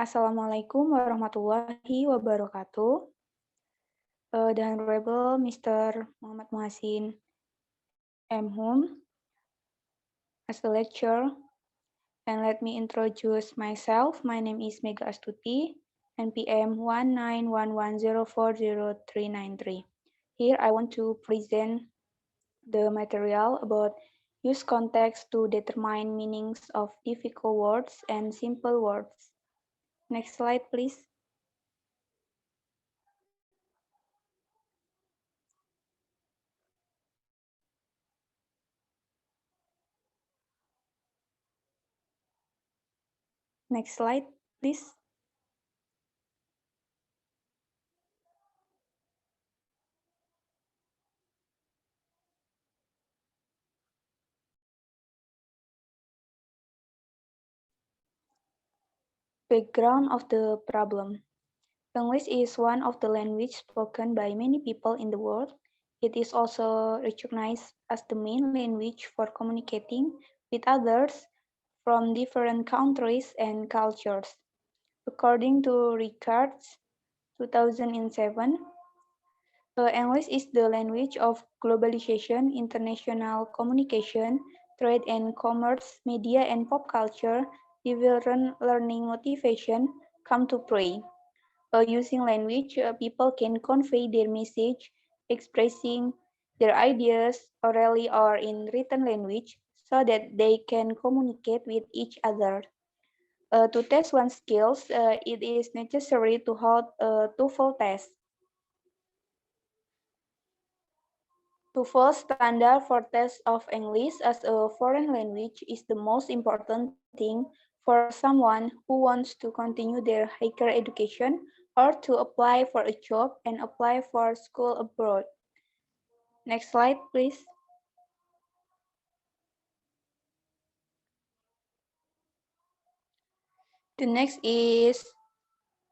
Assalamualaikum warahmatullahi wabarakatuh. The Honorable Mr. Muhammad Muhsin M. Hum as the lecturer. And let me introduce myself. My name is Mega Astuti, NPM 19110400393. Here I want to present the material about use context to determine meanings of difficult words and simple words. Next slide, please. Next slide, please. Background of the problem. English is one of the languages spoken by many people in the world. It is also recognized as the main language for communicating with others from different countries and cultures. According to Records 2007, English is the language of globalization, international communication, trade and commerce, media and pop culture, different learning motivation come to play. Using language, people can convey their message, expressing their ideas orally or in written language so that they can communicate with each other. To test one's skills, it is necessary to hold a TOEFL test. TOEFL standard for test of English as a foreign language is the most important thing for someone who wants to continue their higher education or to apply for a job and apply for school abroad. Next slide, please. The next is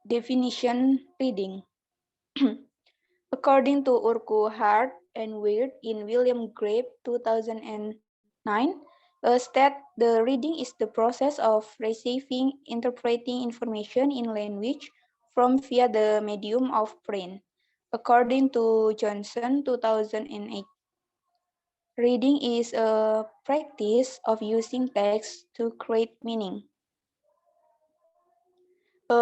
definition reading. According to Urquhart and Weird in William Grape 2009, state the reading is the process of receiving, interpreting information in language from via the medium of print. According to Johnson 2008, reading is a practice of using text to create meaning.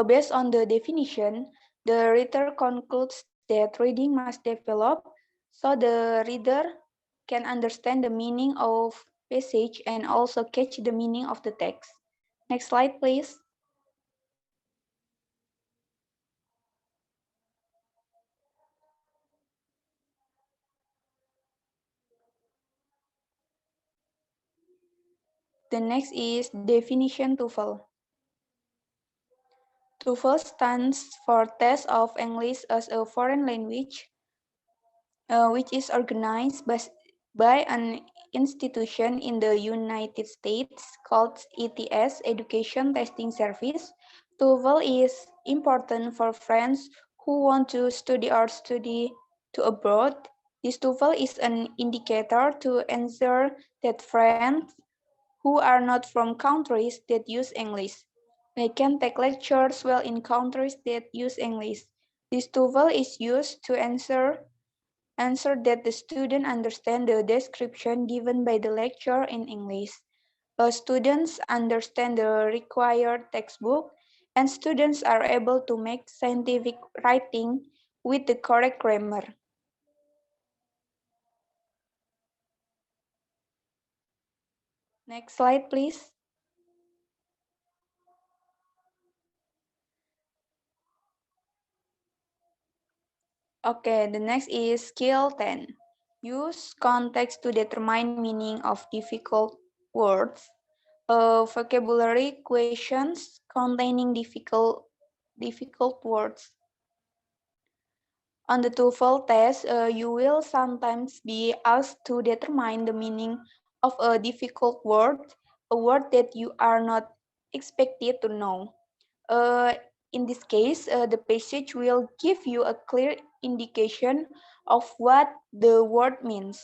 Based on the definition, the writer concludes that reading must develop so the reader can understand the meaning of passage and also catch the meaning of the text. Next slide, please. The next is definition TOEFL. TOEFL stands for Test of English as a Foreign Language, which is organized by an institution in the United States called ETS, Education Testing Service. TOEFL is important for friends who want to study or study to abroad. This TOEFL is an indicator to ensure that friends who are not from countries that use English. They can take lectures well in countries that use English. This TOEFL is used to ensure that the student understand the description given by the lecturer in English. Students understand the required textbook, and students are able to make scientific writing with the correct grammar. Next slide, please. Okay, the next is skill 10. Use context to determine meaning of difficult words. Vocabulary questions containing difficult words. On the TOEFL test, you will sometimes be asked to determine the meaning of a difficult word, a word that you are not expected to know. In this case, the passage will give you a clear indication of what the word means.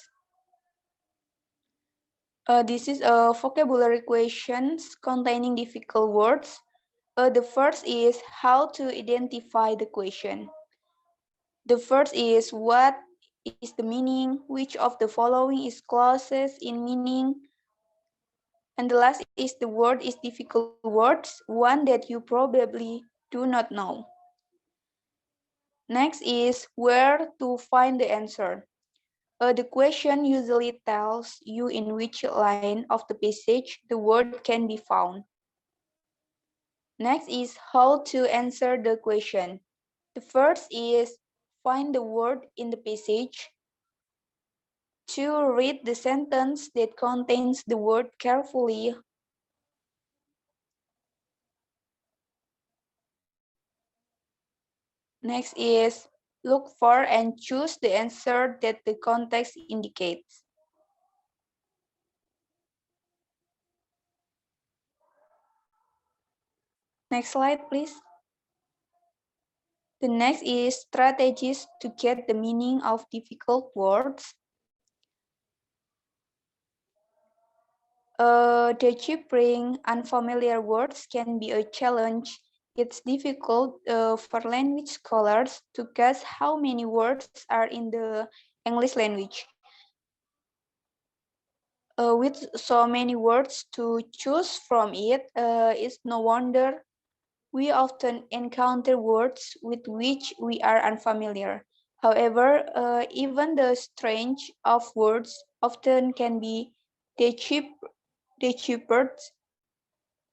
This is a vocabulary questions containing difficult words. The first is how to identify the question. The first is what is the meaning, which of the following is closest in meaning, and the last is the word is difficult words, one that you probably do not know. Next is where to find the answer. The question usually tells you in which line of the passage the word can be found. Next is how to answer the question. The first is find the word in the passage. Two, read the sentence that contains the word carefully. Next is look for and choose the answer that the context indicates. Next slide, please. The next is strategies to get the meaning of difficult words. Deciphering unfamiliar words can be a challenge. It's difficult for language scholars to guess how many words are in the English language. With so many words to choose from it's no wonder we often encounter words with which we are unfamiliar. However, even the strange of words often can be deciphered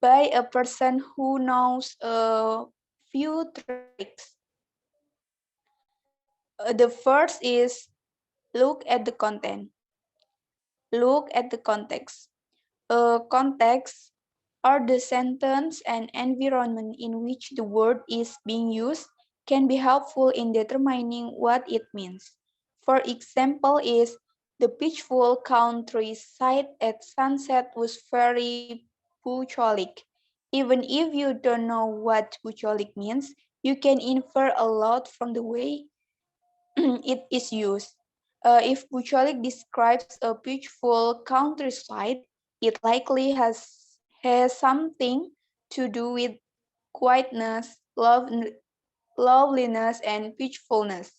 by a person who knows a few tricks. The first is look at the content. Look at the context. Context or the sentence and environment in which the word is being used can be helpful in determining what it means. For example, is the peaceful countryside at sunset was very bucolic. Even if you don't know what bucolic means, you can infer a lot from the way it is used. If bucolic describes a peaceful countryside, it likely has something to do with quietness, loveliness, and peacefulness.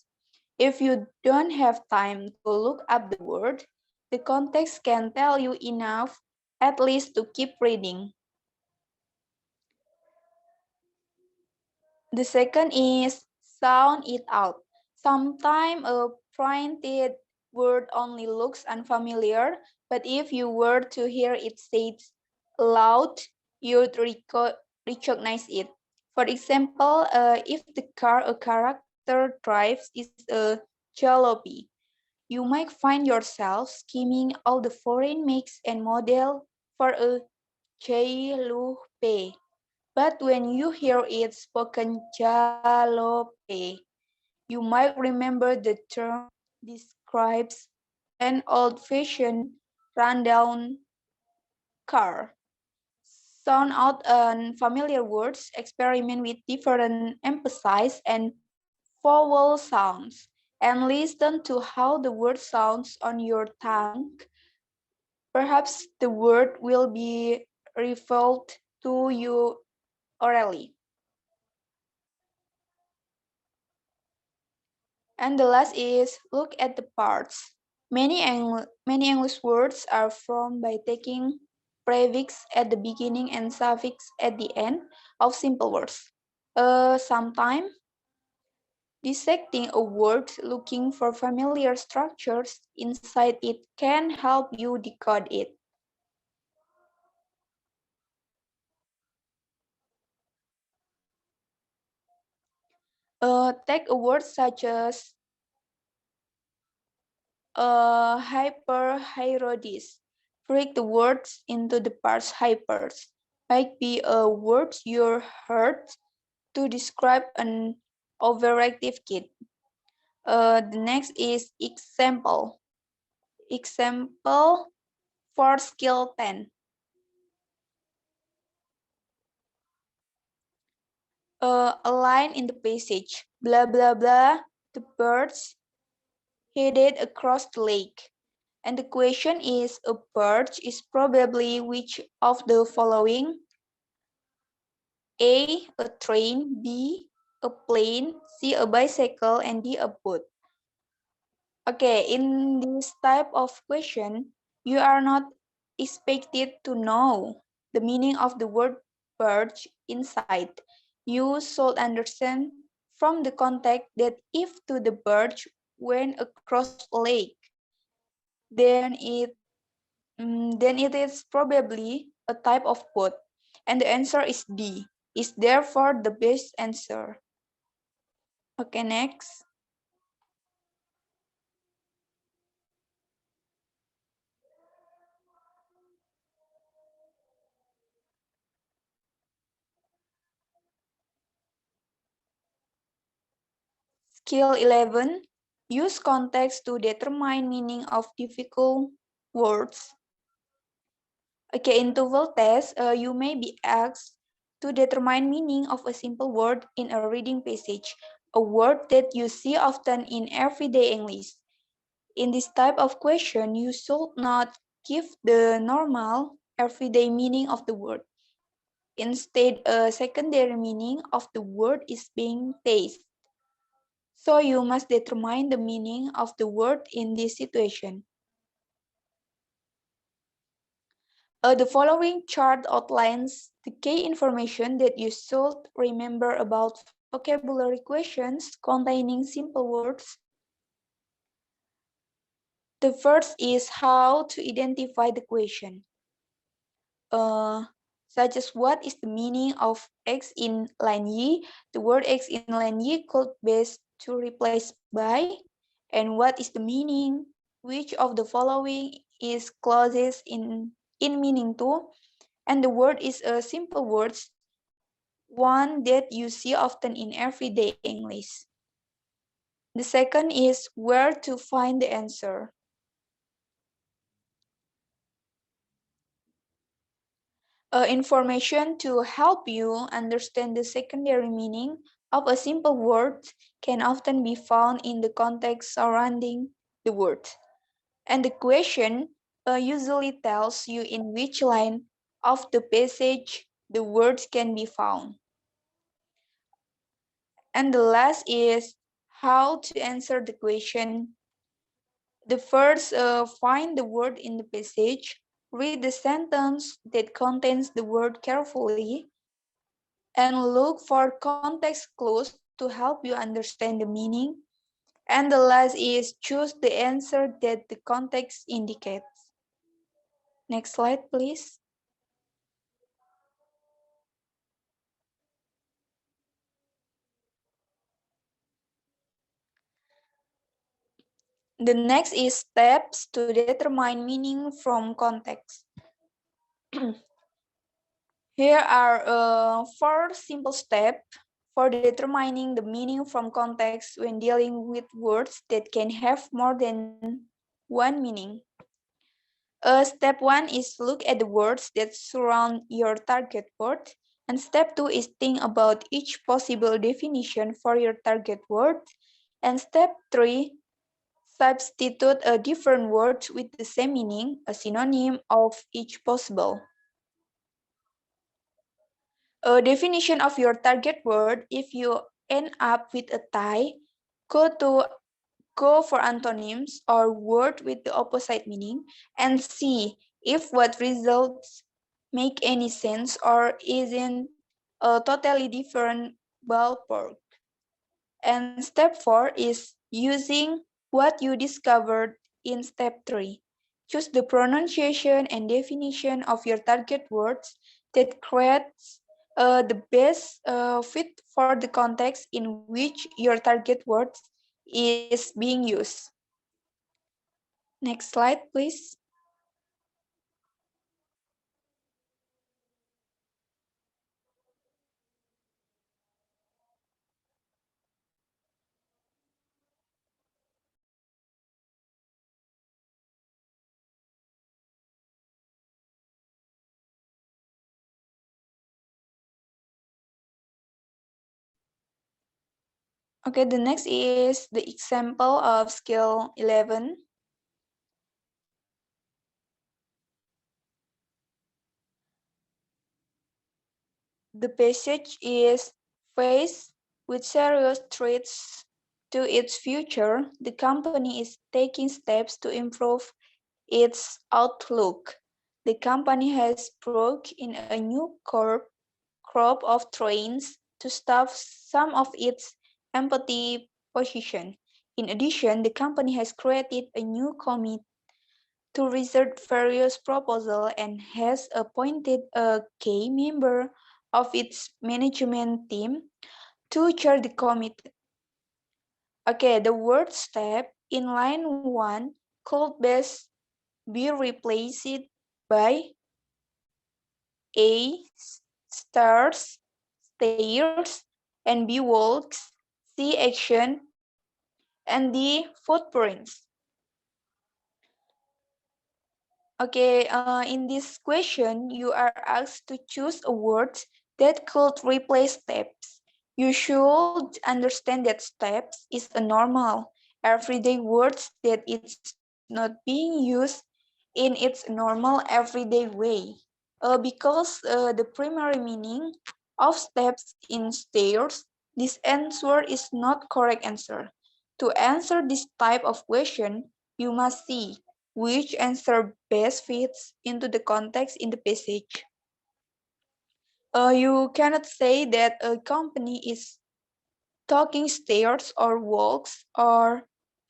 If you don't have time to look up the word, the context can tell you enough, at least to keep reading. The second is sound it out. Sometimes a printed word only looks unfamiliar, but if you were to hear it said aloud, you'd recognize it. For example, if the car a character drives is a jalopy, you might find yourself skimming all the foreign makes and model for a jalopy. But when you hear it spoken jalopy, you might remember the term describes an old-fashioned rundown car. Sound out unfamiliar words, experiment with different emphasis and vowel sounds, and listen to how the word sounds on your tongue. Perhaps the word will be revealed to you orally. And the last is look at the parts. Many English words are formed by taking prefix at the beginning and suffix at the end of simple words. Sometimes dissecting a word looking for familiar structures inside it can help you decode it. Take a word such as hyperhidrosis. Break the words into the parts hypers. Might be a word you heard to describe an overactive kid. The next is example. Example for skill 10. A line in the passage. Blah, blah, blah. The birds headed across the lake. And the question is, a bird is probably which of the following? A train, B, a plane, C, a bicycle, and D, a boat. Okay, in this type of question, you are not expected to know the meaning of the word birch inside. You should understand from the context that if to the birch went across a lake, then it is probably a type of boat, and the answer is D. Is therefore the best answer. Okay, next. Skill 11. Use context to determine meaning of difficult words. Okay, in TOEFL test, you may be asked to determine meaning of a simple word in a reading passage, a word that you see often in everyday English. In this type of question, you should not give the normal, everyday meaning of the word. Instead, a secondary meaning of the word is being tasted. So you must determine the meaning of the word in this situation. The following chart outlines the key information that you should remember about vocabulary questions containing simple words. The first is how to identify the question, such as what is the meaning of X in line Y. The word X in line Y could best to replace by, and what is the meaning, which of the following is closest in meaning to, and the word is a simple word, one that you see often in everyday English. The second is where to find the answer. Information to help you understand the secondary meaning of a simple word can often be found in the context surrounding the word. And the question usually tells you in which line of the passage the words can be found. And the last is how to answer the question. The first, find the word in the passage, read the sentence that contains the word carefully, and look for context clues to help you understand the meaning. And the last is choose the answer that the context indicates. Next slide, please. The next is steps to determine meaning from context. Here are 4 simple steps for determining the meaning from context when dealing with words that can have more than one meaning. Step 1 is look at the words that surround your target word. And step 2 is think about each possible definition for your target word. And step 3, substitute a different word with the same meaning, a synonym of each possible. A definition of your target word, if you end up with a tie, go for antonyms or word with the opposite meaning and see if what results make any sense or isn't a totally different ballpark. And step 4 is using what you discovered in step 3. Choose the pronunciation and definition of your target words that creates the best fit for the context in which your target words is being used. Next slide, please. Okay, the next is the example of skill 11. the passage is faced with serious threats to its future. The company is taking steps to improve its outlook. The company has brought in a new crop of trains to staff some of its empty positions. In addition, the company has created a new committee to research various proposals and has appointed a key member of its management team to chair the committee. Okay, the word step in line 1 could best be replaced by A. Stairs, stairs, and B. Walks, C. Action, and D. Footprints. Okay, in this question, you are asked to choose a word that could replace steps. You should understand that steps is a normal, everyday word that it's not being used in its normal, everyday way. Because the primary meaning of steps in stairs, this answer is not correct answer. To answer this type of question, you must see which answer best fits into the context in the passage. You cannot say that a company is talking stairs or walks or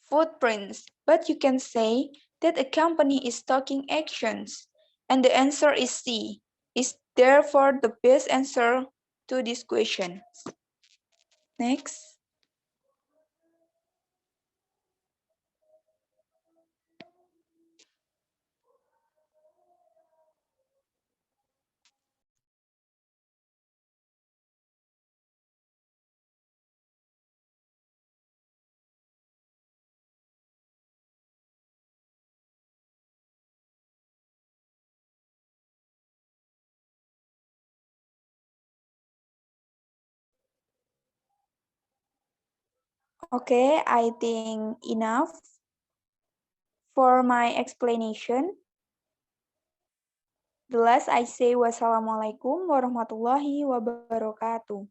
footprints, but you can say that a company is talking actions. And the answer is C, is therefore the best answer to this question. Next. Okay, I think enough for my explanation. The last I say wassalamualaikum warahmatullahi wabarakatuh.